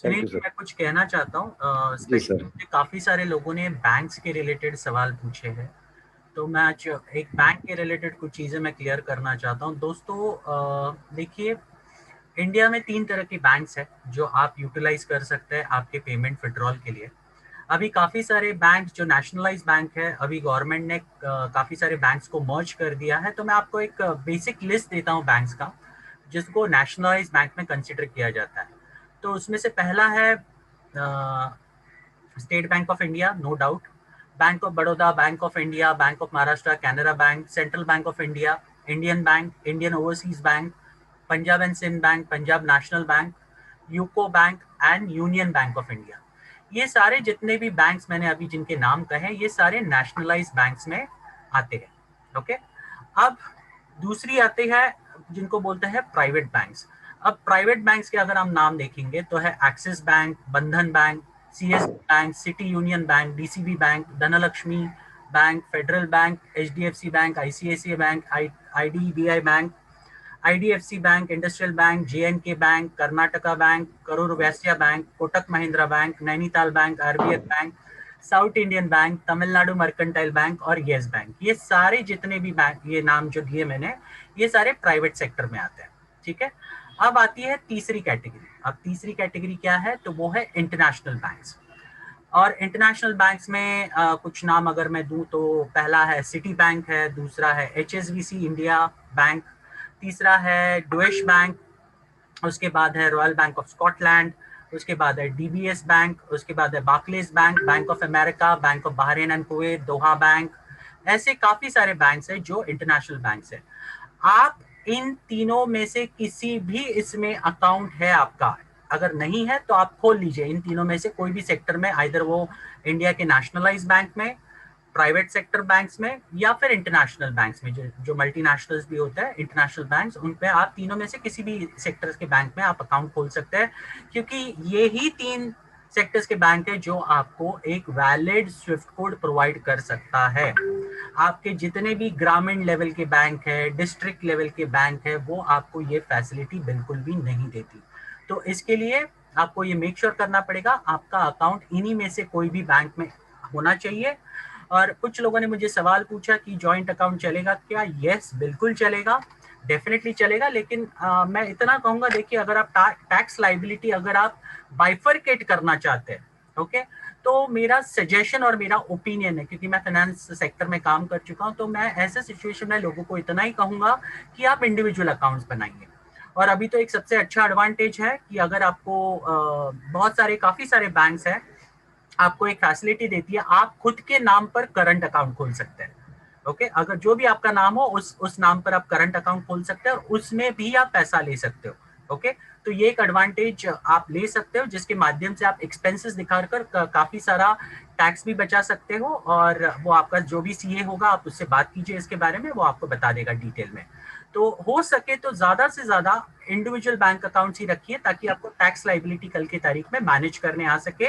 Thank Sunil you ji, sir. मैं कुछ कहना चाहता हूँ। जी स्पेशली सर। मुझे काफ़ी सारे लोगों ने बैंक्स के रिलेटेड सवाल पूछे हैं, तो मैं आज एक बैंक के रिलेटेड कुछ चीज़ें मैं क्लियर करना चाहता हूँ। दोस्तों, देखिए, इंडिया में 3 तरह के बैंक्स हैं जो आप यूटिलाइज़ कर सकते हैं आपके पेमेंट विथड्रॉल के लिए। अभी काफ़ी सारे बैंक जो नेशनलाइज़ बैंक है, अभी गवर्नमेंट ने काफ़ी सारे बैंक्स को मर्ज कर दिया है। तो मैं आपको एक बेसिक लिस्ट देता हूँ बैंक्स का, जिसको नेशनलाइज़ बैंक में कंसिडर किया जाता है। तो उसमें से पहला है State Bank of India, no doubt. Bank of Baroda, Bank of India, Bank of Maharashtra, Canara Bank, Central Bank of India, Indian Bank, Indian Overseas Bank, Punjab and Sind Bank, Punjab National Bank, UCO Bank and Union Bank of India. ये सारे जितने भी banks मैंने अभी जिनके नाम कहे, ये सारे नेशनलाइज बैंक्स में आते हैं। ओके। अब दूसरी आती है जिनको बोलते हैं प्राइवेट बैंक्स। अब प्राइवेट बैंक्स के अगर हम नाम देखेंगे तो है Axis bank, Bandhan bank, CSB bank, City Union bank, DCB bank, Dhanlaxmi bank, federal bank, HDFC bank, ICICI bank, IDBI bank, IDFC bank, industrial bank, JNK bank, Karnataka bank, Karur Vysya bank, Kotak Mahindra bank, Nainital bank, RBL bank, south Indian bank, Tamil Nadu mercantile bank और yes bank. ये सारे जितने भी bank, ये नाम जो दिए मैंने, ये सारे प्राइवेट सेक्टर में आते हैं। ठीक है। अब आती है तीसरी कैटेगरी। अब तीसरी कैटेगरी क्या है, तो वो है इंटरनेशनल बैंक्स। और इंटरनेशनल बैंक्स में कुछ नाम अगर मैं दूं तो पहला है सिटी बैंक है, दूसरा है एचएसबीसी इंडिया बैंक, तीसरा है डुएश बैंक, उसके बाद है रॉयल बैंक ऑफ स्कॉटलैंड, उसके बाद है डीबीएस बैंक, उसके बाद है Barclays bank, bank of America, bank of Bahrain and Kuwait, Doha bank. ऐसे काफी सारे बैंक्स हैं जो इंटरनेशनल बैंक्स हैं। आप इन तीनों में से किसी भी इसमें अकाउंट है आपका, अगर नहीं है तो आप खोल लीजिए इन तीनों में से कोई भी सेक्टर में, आइदर वो इंडिया के नेशनलाइज बैंक में, प्राइवेट सेक्टर बैंक्स में, या फिर इंटरनेशनल बैंक्स में, जो मल्टीनेशनल्स भी होता है, इंटरनेशनल बैंक्स, उन पे आप तीनों में से किसी भी सेक्टर्स के बैंक में आप अकाउंट खोल सकते हैं, क्योंकि ये ही 3 सेक्टर्स के बैंक है जो आपको एक वैलिड स्विफ्ट कोड प्रोवाइड कर सकता है। आपके जितने भी ग्रामीण लेवल के बैंक है, डिस्ट्रिक्ट लेवल के बैंक है, वो आपको ये फैसिलिटी बिल्कुल भी नहीं देती। तो इसके लिए आपको ये मेक श्योर करना पड़ेगा आपका अकाउंट इन्हीं में से कोई भी बैंक में होना चाहिए। और कुछ लोगों ने मुझे सवाल पूछा कि जॉइंट अकाउंट चलेगा क्या? यस, बिल्कुल चलेगा, डेफिनेटली चलेगा। लेकिन मैं इतना कहूंगा, देखिए, अगर आप टैक्स लाइबिलिटी अगर आप बाइफरकेट करना चाहते हैं, ओके, तो मेरा सजेशन और मेरा ओपिनियन है, क्योंकि मैं फाइनेंस सेक्टर में काम कर चुका हूं, तो मैं ऐसे सिचुएशन में लोगों को इतना ही कहूंगा कि आप इंडिविजुअल अकाउंट्स बनाइए। और अभी तो एक सबसे अच्छा एडवांटेज है कि अगर आपको बहुत सारे काफी सारे बैंक्स हैं, आपको एक फैसिलिटी देती है, आप खुद के नाम पर करंट अकाउंट खोल सकते हैं। ओके, अगर जो भी आपका नाम हो उस नाम पर आप करंट अकाउंट खोल सकते हैं और उसमें भी आप पैसा ले सकते हो। ओके, तो ये एक एडवांटेज आप ले सकते हो, जिसके माध्यम से आप एक्सपेंसेस दिखाकर काफी सारा टैक्स भी बचा सकते हो। और वो आपका जो भी सीए होगा, आप उससे बात कीजिए इसके बारे में, वो आपको बता देगा डिटेल में। तो हो सके तो ज्यादा से ज्यादा इंडिविजुअल बैंक अकाउंट्स ही रखिए, ताकि आपको टैक्स लाइबिलिटी कल की तारीख में मैनेज करने आ सके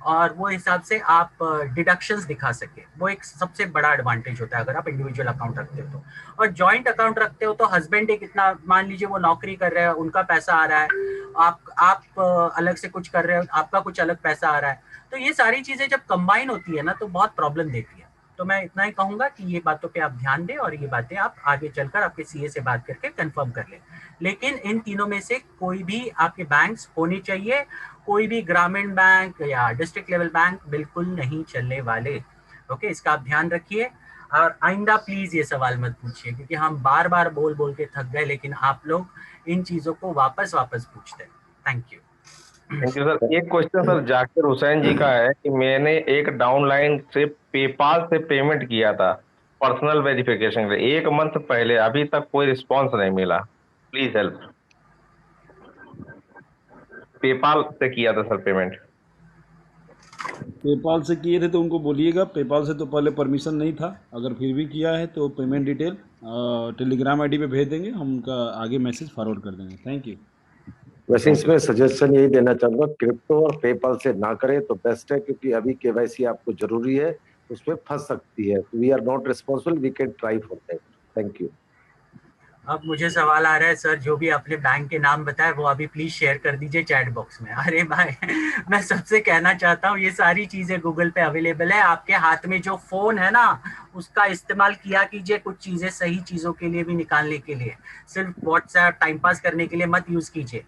और वो हिसाब से आप डिडक्शंस दिखा सके। वो एक सबसे बड़ा एडवांटेज होता है अगर आप इंडिविजुअल अकाउंट रखते हो तो। और जॉइंट अकाउंट रखते हो तो हस्बैंड एक इतना, मान लीजिए वो नौकरी कर रहे हैं, उनका पैसा आ रहा है, आप अलग से कुछ कर रहे हो, आपका कुछ अलग पैसा आ रहा है, तो ये सारी चीजें जब कंबाइन होती है ना, तो बहुत प्रॉब्लम देती है। तो मैं इतना ही कहूंगा कि ये बातों पे आप ध्यान दें और ये बातें आप आगे चलकर आपके सीए से बात करके कंफर्म कर लें। लेकिन इन तीनों में से कोई भी आपके बैंक्स होने चाहिए, कोई भी ग्रामीण बैंक या डिस्ट्रिक्ट लेवल बैंक बिल्कुल नहीं चलने वाले। ओके, इसका आप ध्यान रखिए। और आइंदा प्लीज ये सवाल मत पूछिए, क्योंकि हम बार बार बोल बोल के थक गए, लेकिन आप लोग इन चीजों को वापस वापस पूछते हैं। Thank you. Thank you sir. एक क्वेश्चन सर जाकिर हुसैन जी का है कि मैंने एक डाउनलाइन से पेपाल से पेमेंट किया था पर्सनल वेरिफिकेशन के लिए 1 मंथ पहले, अभी तक कोई रिस्पांस नहीं मिला, प्लीज हेल्प। पेपाल से किया था सर पेमेंट। पेपाल से किए थे तो उनको बोलिएगा, पेपाल से तो पहले परमिशन नहीं था। अगर फिर भी किया है तो पेमेंट डिटेल टेलीग्राम आईडी पे भेज देंगे, हम उनका आगे मैसेज फॉरवर्ड कर देंगे। Thank you. वैसे इसमें सजेशन यही देना चाहूंगा, क्रिप्टो और पेपाल से ना करें तो बेस्ट है, क्योंकि अभी केवाईसी आपको जरूरी है, उसमें फंस सकती है। We are not responsible, we can try for that. Thank you. अब मुझे सवाल आ रहा है सर, जो भी आपने बैंक के नाम बताए वो अभी प्लीज शेयर कर दीजिए चैट बॉक्स में। अरे भाई मैं सबसे कहना चाहता हूँ ये सारी चीजें गूगल पे अवेलेबल है, आपके हाथ में जो फोन है ना उसका इस्तेमाल किया कीजिए कुछ चीजें सही चीजों के लिए भी निकालने के लिए, सिर्फ व्हाट्सएप टाइम पास करने के लिए मत यूज कीजिए।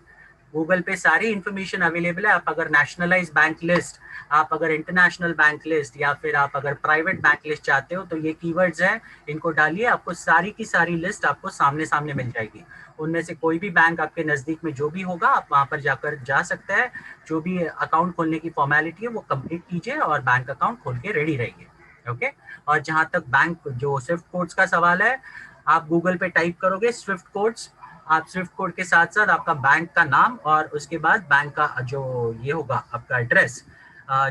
गूगल पे सारी इंफॉर्मेशन अवेलेबल है। आप अगर नेशनलाइज बैंक लिस्ट, आप अगर इंटरनेशनल बैंक लिस्ट, या फिर आप अगर प्राइवेट बैंक लिस्ट चाहते हो तो ये कीवर्ड्स हैं, इनको डालिए, आपको सारी की सारी लिस्ट आपको सामने सामने मिल जाएगी। उनमें से कोई भी बैंक आपके नज़दीक में जो भी होगा आप वहाँ पर जाकर जा सकते हैं। जो भी अकाउंट खोलने की फॉर्मेलिटी है वो कंप्लीट कीजिए और बैंक अकाउंट खोल के रेडी रहिए। ओके। और जहाँ तक बैंक जो स्विफ्ट कोड्स का सवाल है, आप गूगल पे टाइप करोगे स्विफ्ट कोड्स, आप स्विफ्ट कोड के साथ साथ आपका बैंक का नाम और उसके बाद बैंक का जो ये होगा आपका एड्रेस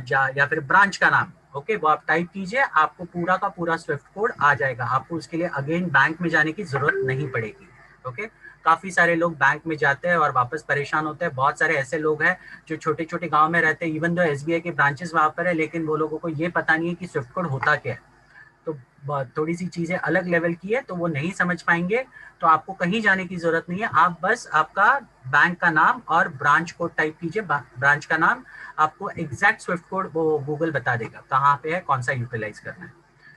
या फिर ब्रांच का नाम, ओके, वो आप टाइप कीजिए, आपको पूरा का पूरा स्विफ्ट कोड आ जाएगा। आपको उसके लिए अगेन बैंक में जाने की जरूरत नहीं पड़ेगी। ओके। काफी सारे लोग बैंक में जाते हैं और वापस परेशान होते हैं। बहुत सारे ऐसे लोग हैं जो छोटे छोटे गांव में रहते हैं, इवन दो एसबीआई के ब्रांचेस वहां पर है, लेकिन वो लोगों को ये पता नहीं है कि स्विफ्ट कोड होता क्या है। तो थोड़ी सी चीजें अलग लेवल की है तो वो नहीं समझ पाएंगे। तो आपको कहीं जाने की जरूरत नहीं है, आप बस आपका बैंक का नाम और ब्रांच कोड टाइप कीजिए, ब्रांच का नाम, आपको एग्जैक्ट स्विफ्ट कोड वो गूगल बता देगा कहाँ पे है, कौन सा यूटिलाइज करना है।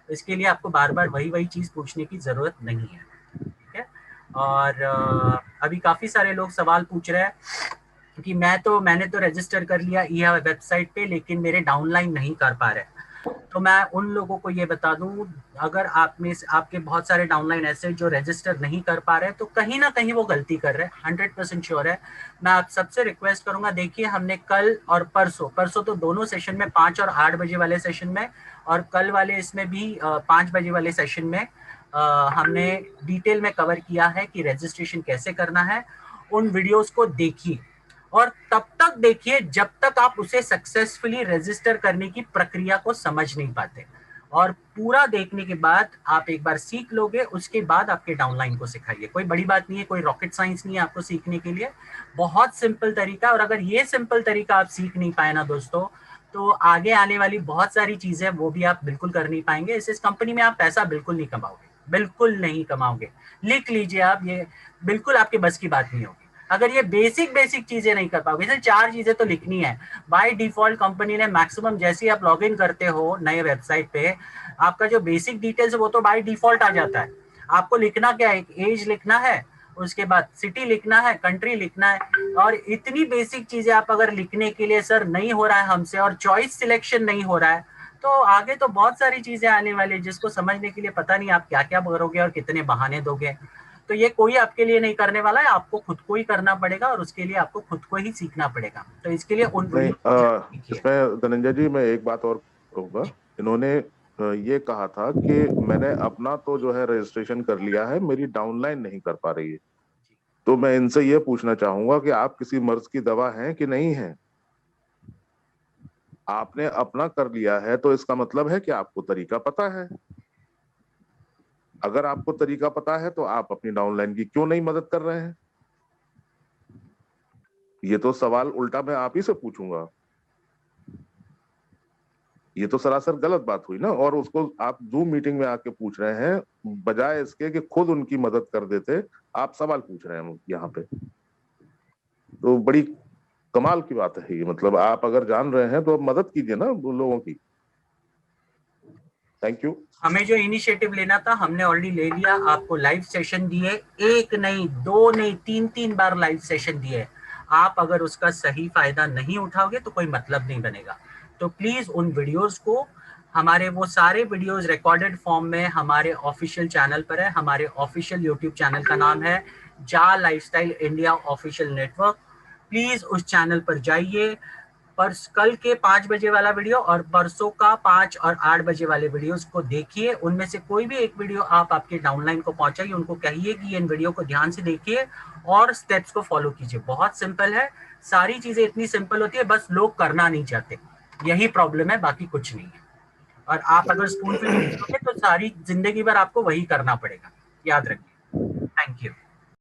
इसके लिए आपको बार बार वही चीज पूछने की जरूरत नहीं है। ठीक है। और अभी काफी सारे लोग सवाल पूछ रहे हैं कि मैंने तो रजिस्टर कर लिया ई वेबसाइट पे लेकिन मेरे डाउनलाइन नहीं कर पा रहे। तो मैं उन लोगों को ये बता दूं, अगर आप में आपके बहुत सारे डाउनलाइन ऐसे जो रजिस्टर नहीं कर पा रहे हैं तो कहीं ना कहीं वो गलती कर रहे हैं, 100% श्योर है। मैं आप सबसे रिक्वेस्ट करूंगा, देखिए हमने कल और परसों तो दोनों सेशन में 5 और 8 बजे वाले सेशन में और कल वाले इसमें भी 5 बजे वाले सेशन में हमने डिटेल में कवर किया है कि रजिस्ट्रेशन कैसे करना है। उन वीडियोस को देखिए और तब तक देखिए जब तक आप उसे सक्सेसफुली रजिस्टर करने की प्रक्रिया को समझ नहीं पाते। और पूरा देखने के बाद आप एक बार सीख लोगे, उसके बाद आपके डाउनलाइन को सिखाइए। कोई बड़ी बात नहीं है, कोई रॉकेट साइंस नहीं है आपको सीखने के लिए, बहुत सिंपल तरीका। और अगर ये सिंपल तरीका आप सीख नहीं पाए ना दोस्तों, तो आगे आने वाली बहुत सारी चीजें वो भी आप बिल्कुल कर नहीं पाएंगे। इस कंपनी में आप पैसा बिल्कुल नहीं कमाओगे, बिल्कुल नहीं कमाओगे। लिख लीजिए आप, ये बिल्कुल आपके बस की बात नहीं होगी अगर ये बेसिक चीजें नहीं कर पाओगे। जैसे 4 चीजें तो लिखनी है बाय डिफॉल्ट। कंपनी ने मैक्सिमम जैसे ही आप लॉगिन करते हो नए वेबसाइट पे, आपका जो बेसिक डिटेल्स है वो तो बाय डिफॉल्ट आ जाता है। आपको लिखना क्या है, एज लिखना है, उसके बाद सिटी लिखना है, कंट्री लिखना है। और इतनी बेसिक चीजें आप अगर लिखने के लिए सर नहीं हो रहा है हमसे और चॉइस सिलेक्शन नहीं हो रहा है, तो आगे तो बहुत सारी चीजें आने वाली है जिसको समझने के लिए पता नहीं आप क्या क्या करोगे और कितने बहाने दोगे। तो ये कोई आपके लिए नहीं करने वाला है, आपको खुद को ही करना पड़ेगा और उसके लिए आपको खुद को ही सीखना पड़ेगा। तो इसके लिए उन इसमें धनंजय जी मैं एक बात और कहूंगा, इन्होंने ये कहा था कि मैंने अपना तो जो है रजिस्ट्रेशन कर लिया है, मेरी डाउनलाइन नहीं कर पा रही है। तो मैं इनसे ये पूछना चाहूंगा कि आप किसी मर्ज की दवा हैं कि नहीं है? आपने अपना कर लिया है तो इसका मतलब है कि आपको तरीका पता है। अगर आपको तरीका पता है तो आप अपनी डाउनलाइन की क्यों नहीं मदद कर रहे हैं? ये तो सवाल उल्टा मैं आप ही से पूछूंगा। ये तो सरासर गलत बात हुई ना। और उसको आप जूम मीटिंग में आके पूछ रहे हैं, बजाय इसके कि खुद उनकी मदद कर देते, आप सवाल पूछ रहे हैं यहाँ पे। तो बड़ी कमाल की बात है ये। मतलब आप अगर जान रहे हैं तो मदद कीजिए ना लोगों की। Thank you. हमें जो इनिशिएटिव लेना था हमने ऑलरेडी ले लिया। आपको लाइव सेशन दिए, 1 नहीं 2 नहीं 3 बार लाइव सेशन दिए। आप अगर उसका सही फायदा नहीं उठाओगे तो कोई मतलब नहीं बनेगा। तो प्लीज उन वीडियोस को, हमारे वो सारे वीडियोस रिकॉर्डेड फॉर्म में हमारे ऑफिशियल चैनल पर है। हमारे ऑफिशियल यूट्यूब चैनल का नाम है जा lifestyle India official network. Please उस चैनल पर जाइए। पर कल के 5 बजे वाला वीडियो और परसों का 5 और 8 बजे वाले वीडियोस को देखिए। उनमें से कोई भी एक वीडियो आप आपके डाउनलाइन को पहुंचाइए, उनको कहिए कि इन वीडियो को ध्यान से देखिए और स्टेप्स को फॉलो कीजिए। बहुत सिंपल है, सारी चीजें इतनी सिंपल होती है, बस लोग करना नहीं चाहते, यही प्रॉब्लम है, बाकी कुछ नहीं है। और आप अगर स्पून फीडिंग करोगे तो सारी जिंदगी भर आपको वही करना पड़ेगा, याद रखिए। Thank you.